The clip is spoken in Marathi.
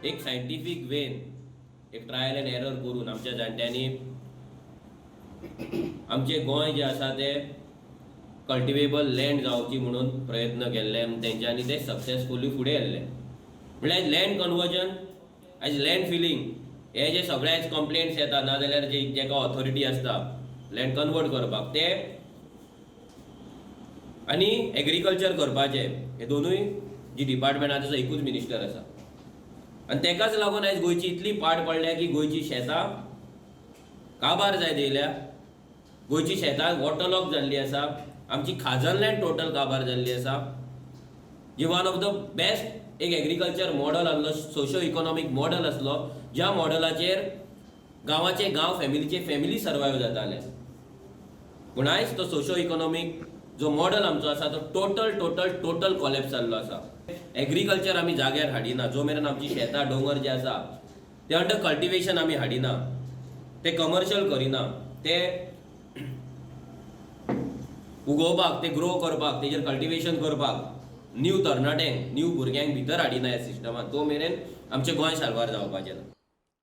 एक सायंटिफीक वेन एक ट्रायल एंड एरर करून आमच्या जाणट्यांनी आमचे गोंय जे आसा ते कल्टिवेबल लँड जावची म्हणून प्रयत्न केल्ले तेंच्यांनी ते सक्सेसफुली फुडें व्हेल्ले. म्हळ्यार land conversion as land filling हे जे सगळे कंप्लेंट्स येता नाजाल्यार जेका ऑथॉरिटी आसता लँड कन्वर्ट करपाक ते आनी एग्रीकल्चर करपाचे हे दोनूय जी डिपार्टमेंटात आसा एकूच मिनिस्टर आसा. आनी तेकाच लागून आयज गोंयची इतली पाड पडल्या की गोंयची शेतां काबार जायत येयल्या, गोंयची शेतां वॉटरलॉक जाल्ली आसा, आमची खाजन लँड टोटल काबार जाल्ली आसा. जी वन ऑफ द बेस्ट एक एग्रीकल्चर मॉडल आसलो, सोशो इकॉनॉमीक मॉडल आसलो, ज्या मॉडलाचेर गांवाचे गांव फॅमिलीचे फॅमिली सर्वायव जाताले. पूण आयज तो सोशो इकॉनॉमीक जो मॉडल आमचो आसा तो टोटल कॉलेप्स जाल्लो आसा. एग्रीकल्चर आमी जाग्यार हाडिना, जो मेरेन आमची शेतां डोंगर जे आसा ते अंडर कल्टिवेशन आमी हाडिना, ते कमर्शियल करिना, ते उगोवपाक, ते ग्रो करपाक, तेजेर कल्टिवेशन करपाक न्यू तरणाट्यांक न्यू भुरग्यांक भितर हाडिना ह्या सिस्टमात, तो मेरेन आमचें गोंय साल्वार जावपाचें ना.